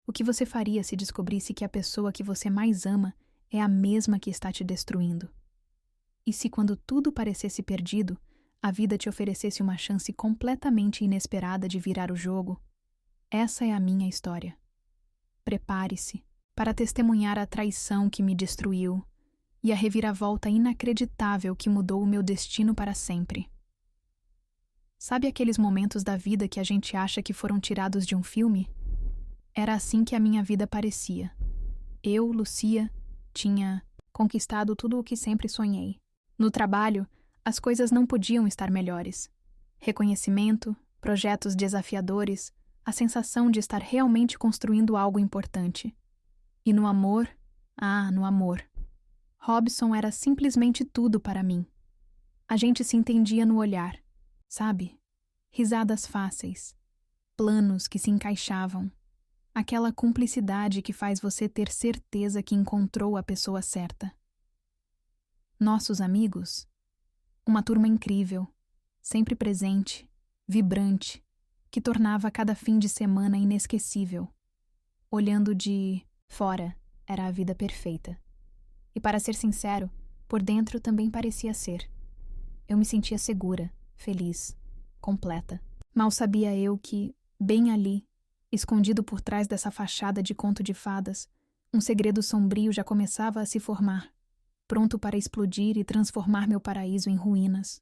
O que você faria se descobrisse que a pessoa que você mais ama é a mesma que está te destruindo? E se, quando tudo parecesse perdido, a vida te oferecesse uma chance completamente inesperada de virar o jogo? Essa é a minha história. Prepare-se para testemunhar a traição que me destruiu e a reviravolta inacreditável que mudou o meu destino para sempre. Sabe aqueles momentos da vida que a gente acha que foram tirados de um filme? Era assim que a minha vida parecia. Eu, Lucia, tinha conquistado tudo o que sempre sonhei. No trabalho, as coisas não podiam estar melhores. Reconhecimento, projetos desafiadores, a sensação de estar realmente construindo algo importante. E no amor, no amor. Robson era simplesmente tudo para mim. A gente se entendia no olhar, sabe? Risadas fáceis, planos que se encaixavam. Aquela cumplicidade que faz você ter certeza que encontrou a pessoa certa. Nossos amigos? Uma turma incrível, sempre presente, vibrante, que tornava cada fim de semana inesquecível. Olhando de fora, era a vida perfeita. E para ser sincero, por dentro também parecia ser. Eu me sentia segura, feliz, completa. Mal sabia eu que, bem ali, escondido por trás dessa fachada de conto de fadas, um segredo sombrio já começava a se formar, pronto para explodir e transformar meu paraíso em ruínas.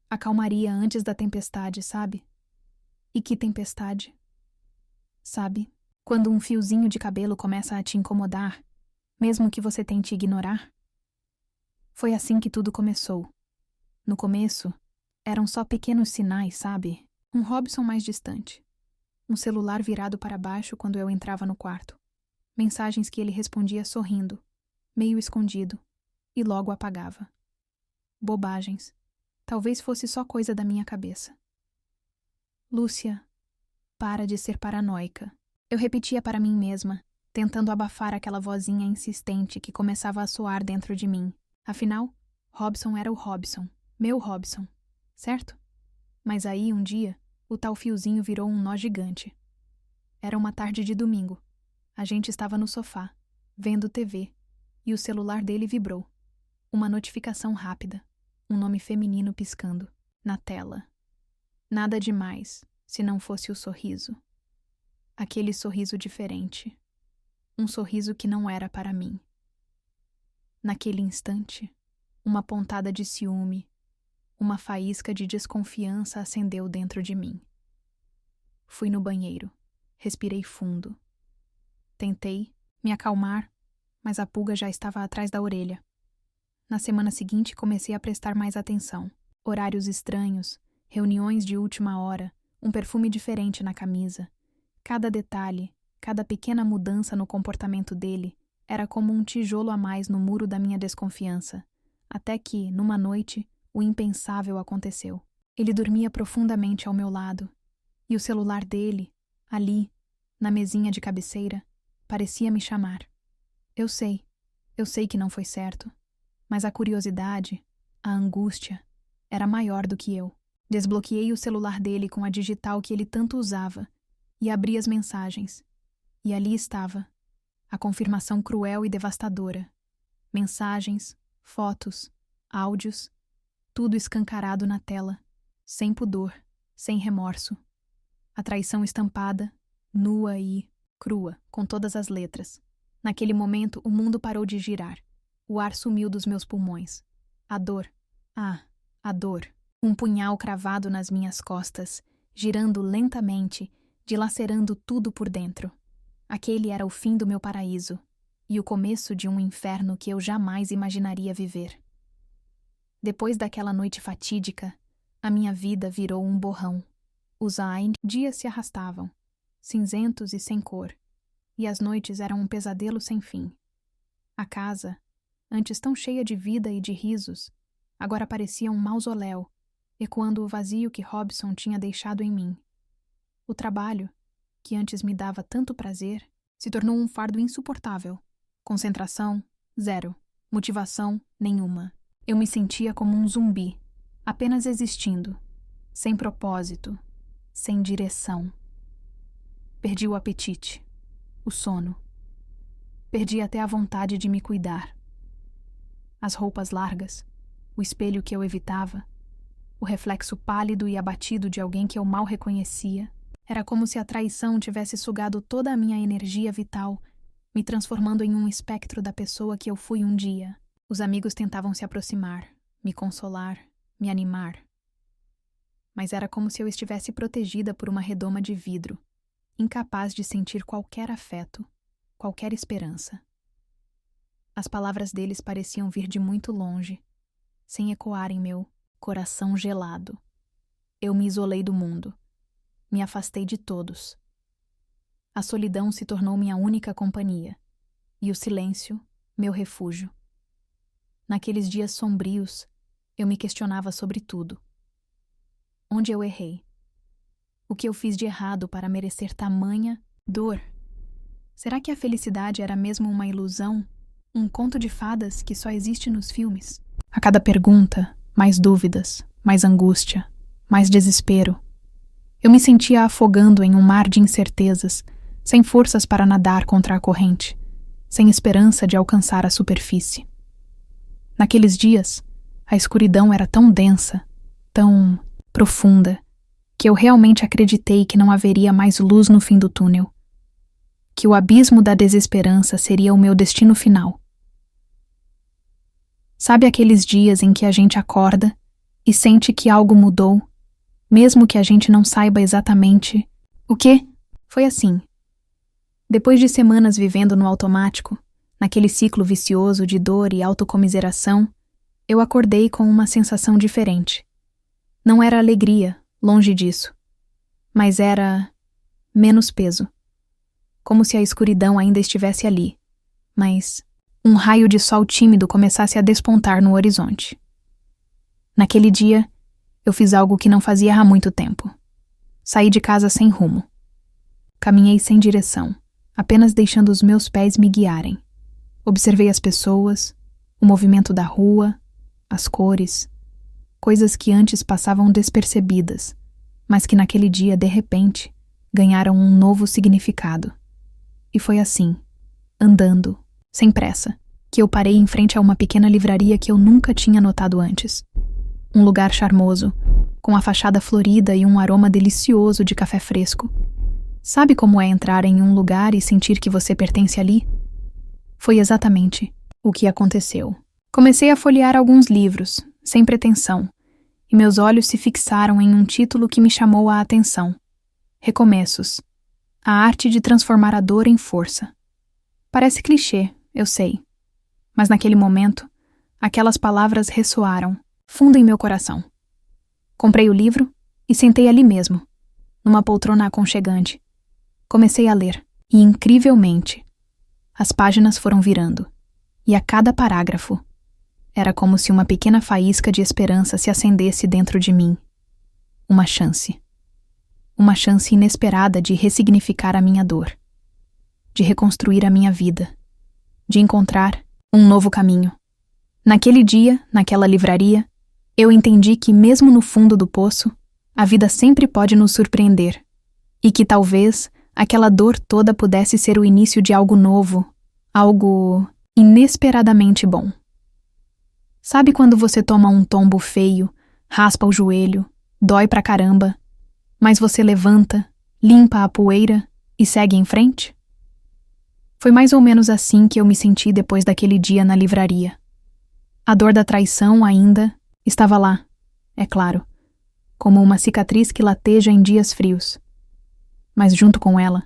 A calmaria antes da tempestade, sabe? E que tempestade? Sabe, quando um fiozinho de cabelo começa a te incomodar, mesmo que você tente ignorar? Foi assim que tudo começou. No começo, eram só pequenos sinais, sabe? Um Robson mais distante. Um celular virado para baixo quando eu entrava no quarto. Mensagens que ele respondia sorrindo, meio escondido, e logo apagava. Bobagens. Talvez fosse só coisa da minha cabeça. Lúcia, para de ser paranoica. Eu repetia para mim mesma, tentando abafar aquela vozinha insistente que começava a soar dentro de mim. Afinal, Robson era o Robson, meu Robson, certo? Mas aí, um dia, o tal fiozinho virou um nó gigante. Era uma tarde de domingo. A gente estava no sofá, vendo TV, e o celular dele vibrou. Uma notificação rápida, um nome feminino piscando, na tela. Nada demais, se não fosse o sorriso. Aquele sorriso diferente. Um sorriso que não era para mim. Naquele instante, uma pontada de ciúme, uma faísca de desconfiança acendeu dentro de mim. Fui no banheiro, respirei fundo. Tentei me acalmar, mas a pulga já estava atrás da orelha. Na semana seguinte comecei a prestar mais atenção. Horários estranhos, reuniões de última hora, um perfume diferente na camisa. Cada detalhe, cada pequena mudança no comportamento dele era como um tijolo a mais no muro da minha desconfiança. Até que, numa noite, o impensável aconteceu. Ele dormia profundamente ao meu lado, e o celular dele, ali, na mesinha de cabeceira, parecia me chamar. Eu sei que não foi certo, mas a curiosidade, a angústia, era maior do que eu. Desbloqueei o celular dele com a digital que ele tanto usava e abri as mensagens. E ali estava, a confirmação cruel e devastadora. Mensagens, fotos, áudios, tudo escancarado na tela, sem pudor, sem remorso. A traição estampada, nua e crua, com todas as letras. Naquele momento, o mundo parou de girar. O ar sumiu dos meus pulmões. A dor. A dor. Um punhal cravado nas minhas costas, girando lentamente, dilacerando tudo por dentro. Aquele era o fim do meu paraíso e o começo de um inferno que eu jamais imaginaria viver. Depois daquela noite fatídica, a minha vida virou um borrão. Os dias se arrastavam, cinzentos e sem cor, e as noites eram um pesadelo sem fim. A casa, antes tão cheia de vida e de risos, agora parecia um mausoléu, ecoando o vazio que Robson tinha deixado em mim. O trabalho, que antes me dava tanto prazer, se tornou um fardo insuportável. Concentração, zero. Motivação, nenhuma. Eu me sentia como um zumbi, apenas existindo, sem propósito, sem direção. Perdi o apetite. o sono. Perdi até a vontade de me cuidar. As roupas largas, o espelho que eu evitava, o reflexo pálido e abatido de alguém que eu mal reconhecia, era como se a traição tivesse sugado toda a minha energia vital, me transformando em um espectro da pessoa que eu fui um dia. Os amigos tentavam se aproximar, me consolar, me animar. Mas era como se eu estivesse protegida por uma redoma de vidro, incapaz de sentir qualquer afeto, qualquer esperança. As palavras deles pareciam vir de muito longe, sem ecoar em meu coração gelado. Eu me isolei do mundo, me afastei de todos. A solidão se tornou minha única companhia, e o silêncio, meu refúgio. Naqueles dias sombrios, eu me questionava sobre tudo. Onde eu errei? O que eu fiz de errado para merecer tamanha dor? Será que a felicidade era mesmo uma ilusão, um conto de fadas que só existe nos filmes? A cada pergunta, mais dúvidas, mais angústia, mais desespero. Eu me sentia afogando em um mar de incertezas, sem forças para nadar contra a corrente, sem esperança de alcançar a superfície. Naqueles dias, a escuridão era tão densa, tão profunda, que eu realmente acreditei que não haveria mais luz no fim do túnel, que o abismo da desesperança seria o meu destino final. Sabe aqueles dias em que a gente acorda e sente que algo mudou, mesmo que a gente não saiba exatamente o quê? Foi assim. Depois de semanas vivendo no automático, naquele ciclo vicioso de dor e autocomiseração, eu acordei com uma sensação diferente. Não era alegria, longe disso, mas era menos peso. Como se a escuridão ainda estivesse ali, mas um raio de sol tímido começasse a despontar no horizonte. Naquele dia, eu fiz algo que não fazia há muito tempo. Saí de casa sem rumo. Caminhei sem direção, apenas deixando os meus pés me guiarem. Observei as pessoas, o movimento da rua, as cores, coisas que antes passavam despercebidas, mas que naquele dia, de repente, ganharam um novo significado. E foi assim, andando, sem pressa, que eu parei em frente a uma pequena livraria que eu nunca tinha notado antes. Um lugar charmoso, com a fachada florida e um aroma delicioso de café fresco. Sabe como é entrar em um lugar e sentir que você pertence ali? Foi exatamente o que aconteceu. Comecei a folhear alguns livros, sem pretensão, e meus olhos se fixaram em um título que me chamou a atenção. Recomeços. A arte de transformar a dor em força. Parece clichê, eu sei. Mas naquele momento, aquelas palavras ressoaram, fundo em meu coração. Comprei o livro e sentei ali mesmo, numa poltrona aconchegante. Comecei a ler, e incrivelmente, as páginas foram virando, e a cada parágrafo, era como se uma pequena faísca de esperança se acendesse dentro de mim. Uma chance. Uma chance inesperada de ressignificar a minha dor, de reconstruir a minha vida, de encontrar um novo caminho. Naquele dia, naquela livraria, eu entendi que mesmo no fundo do poço, a vida sempre pode nos surpreender, e que talvez aquela dor toda pudesse ser o início de algo novo, algo inesperadamente bom. Sabe quando você toma um tombo feio, raspa o joelho, dói pra caramba, mas você levanta, limpa a poeira e segue em frente? Foi mais ou menos assim que eu me senti depois daquele dia na livraria. A dor da traição ainda estava lá, é claro, como uma cicatriz que lateja em dias frios. Mas junto com ela,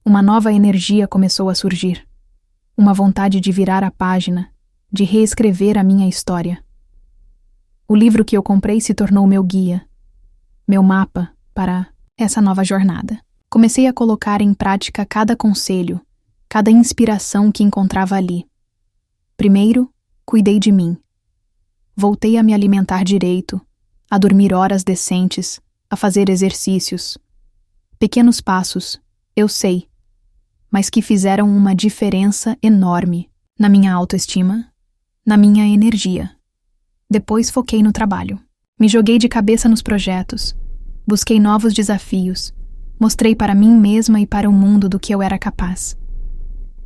uma nova energia começou a surgir. Uma vontade de virar a página, de reescrever a minha história. O livro que eu comprei se tornou meu guia, meu mapa para essa nova jornada. Comecei a colocar em prática cada conselho, cada inspiração que encontrava ali. Primeiro, cuidei de mim. Voltei a me alimentar direito, a dormir horas decentes, a fazer exercícios. Pequenos passos, eu sei, mas que fizeram uma diferença enorme na minha autoestima, na minha energia. Depois foquei no trabalho. Me joguei de cabeça nos projetos. Busquei novos desafios. Mostrei para mim mesma e para o mundo do que eu era capaz.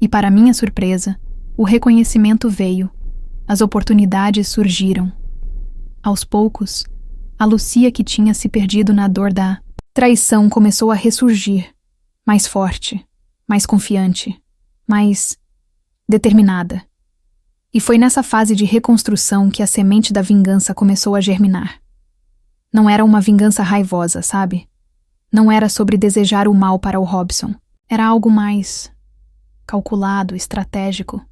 E para minha surpresa, o reconhecimento veio, as oportunidades surgiram. Aos poucos, a Lucia que tinha se perdido na dor da traição começou a ressurgir, mais forte, mais confiante, mais determinada. E foi nessa fase de reconstrução que a semente da vingança começou a germinar. Não era uma vingança raivosa, sabe? Não era sobre desejar o mal para o Robson. Era algo mais calculado, estratégico.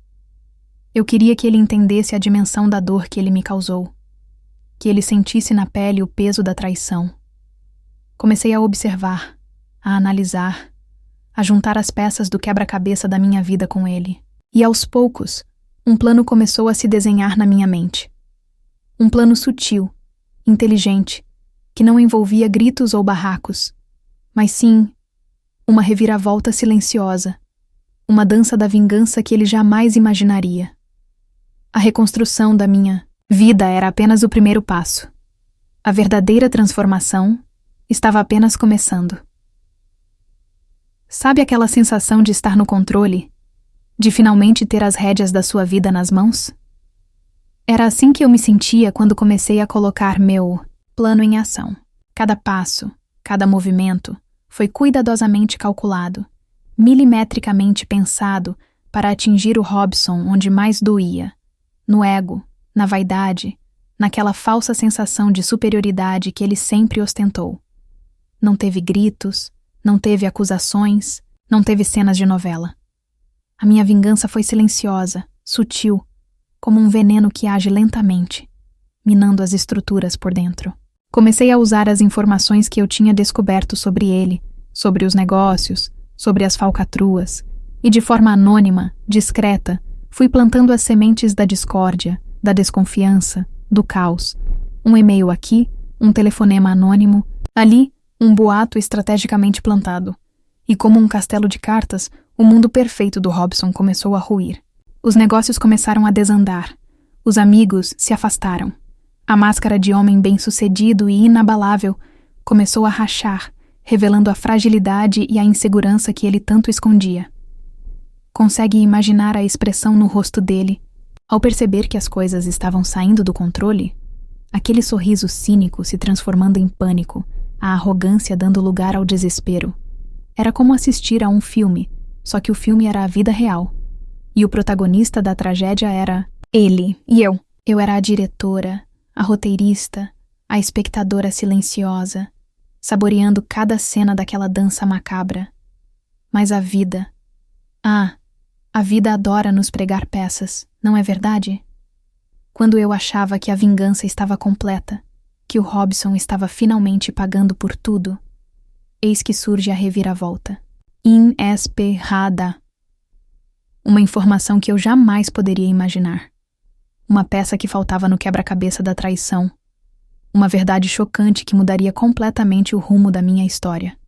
Eu queria que ele entendesse a dimensão da dor que ele me causou. Que ele sentisse na pele o peso da traição. Comecei a observar, a analisar, a juntar as peças do quebra-cabeça da minha vida com ele. E aos poucos, um plano começou a se desenhar na minha mente. Um plano sutil, inteligente, que não envolvia gritos ou barracos, mas sim uma reviravolta silenciosa, uma dança da vingança que ele jamais imaginaria. A reconstrução da minha vida era apenas o primeiro passo. A verdadeira transformação estava apenas começando. Sabe aquela sensação de estar no controle? De finalmente ter as rédeas da sua vida nas mãos? Era assim que eu me sentia quando comecei a colocar meu plano em ação. Cada passo, cada movimento foi cuidadosamente calculado, milimetricamente pensado para atingir o Robson onde mais doía, no ego, na vaidade, naquela falsa sensação de superioridade que ele sempre ostentou. Não teve gritos, não teve acusações, não teve cenas de novela. A minha vingança foi silenciosa, sutil, como um veneno que age lentamente, minando as estruturas por dentro. Comecei a usar as informações que eu tinha descoberto sobre ele, sobre os negócios, sobre as falcatruas, e de forma anônima, discreta, fui plantando as sementes da discórdia, da desconfiança, do caos. Um e-mail aqui, um telefonema anônimo, ali, um boato estrategicamente plantado. E como um castelo de cartas, o mundo perfeito do Robson começou a ruir. Os negócios começaram a desandar. Os amigos se afastaram. A máscara de homem bem-sucedido e inabalável começou a rachar, revelando a fragilidade e a insegurança que ele tanto escondia. Consegue imaginar a expressão no rosto dele, ao perceber que as coisas estavam saindo do controle? Aquele sorriso cínico se transformando em pânico, a arrogância dando lugar ao desespero. Era como assistir a um filme, só que o filme era a vida real. E o protagonista da tragédia era ele e eu. Eu era a diretora, a roteirista, a espectadora silenciosa, saboreando cada cena daquela dança macabra. Mas a vida... a vida adora nos pregar peças, não é verdade? Quando eu achava que a vingança estava completa, que o Robson estava finalmente pagando por tudo, eis que surge a reviravolta. Inesperada. Uma informação que eu jamais poderia imaginar. Uma peça que faltava no quebra-cabeça da traição. Uma verdade chocante que mudaria completamente o rumo da minha história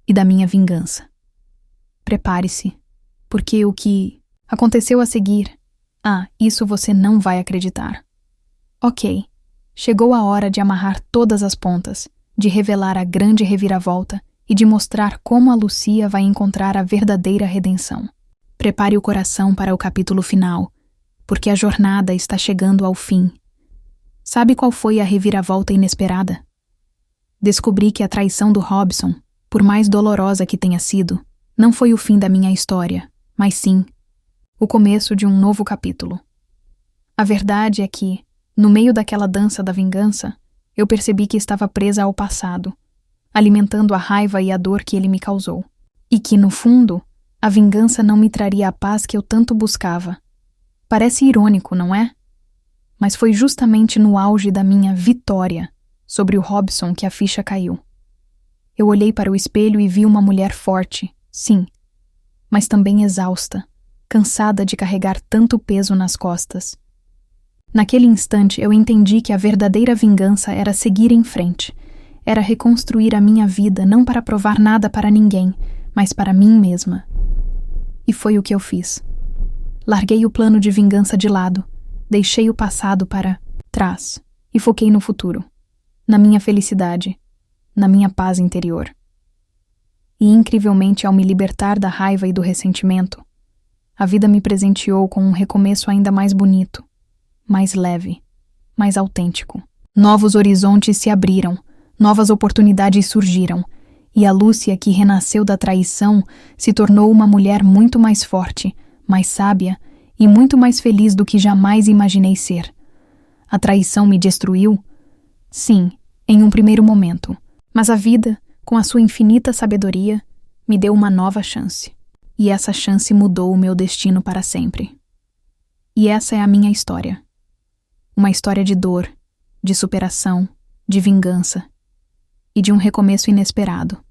e da minha vingança. Prepare-se, porque o que aconteceu a seguir... isso você não vai acreditar. Ok, chegou a hora de amarrar todas as pontas, de revelar a grande reviravolta e de mostrar como a Lucia vai encontrar a verdadeira redenção. Prepare o coração para o capítulo final, porque a jornada está chegando ao fim. Sabe qual foi a reviravolta inesperada? Descobri que a traição do Robson, por mais dolorosa que tenha sido, não foi o fim da minha história, mas sim o começo de um novo capítulo. A verdade é que, no meio daquela dança da vingança, eu percebi que estava presa ao passado, alimentando a raiva e a dor que ele me causou. E que, no fundo, a vingança não me traria a paz que eu tanto buscava. Parece irônico, não é? Mas foi justamente no auge da minha vitória sobre o Robson que a ficha caiu. Eu olhei para o espelho e vi uma mulher forte, sim, mas também exausta, cansada de carregar tanto peso nas costas. Naquele instante eu entendi que a verdadeira vingança era seguir em frente, era reconstruir a minha vida não para provar nada para ninguém, mas para mim mesma. E foi o que eu fiz. Larguei o plano de vingança de lado, deixei o passado para trás e foquei no futuro, na minha felicidade, na minha paz interior. E incrivelmente ao me libertar da raiva e do ressentimento, a vida me presenteou com um recomeço ainda mais bonito, mais leve, mais autêntico. Novos horizontes se abriram, novas oportunidades surgiram, e a Lúcia que renasceu da traição se tornou uma mulher muito mais forte, mais sábia e muito mais feliz do que jamais imaginei ser. A traição me destruiu? Sim, em um primeiro momento, mas a vida, com a sua infinita sabedoria, me deu uma nova chance. E essa chance mudou o meu destino para sempre. E essa é a minha história. Uma história de dor, de superação, de vingança e de um recomeço inesperado.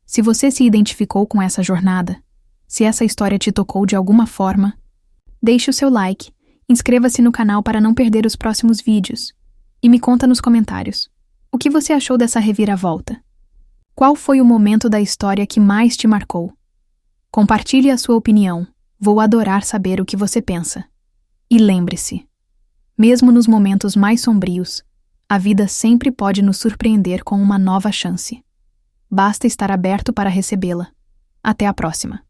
Se você se identificou com essa jornada, se essa história te tocou de alguma forma, deixe o seu like, inscreva-se no canal para não perder os próximos vídeos e me conta nos comentários o que você achou dessa reviravolta. Qual foi o momento da história que mais te marcou? Compartilhe a sua opinião, vou adorar saber o que você pensa. E lembre-se, mesmo nos momentos mais sombrios, a vida sempre pode nos surpreender com uma nova chance. Basta estar aberto para recebê-la. Até a próxima!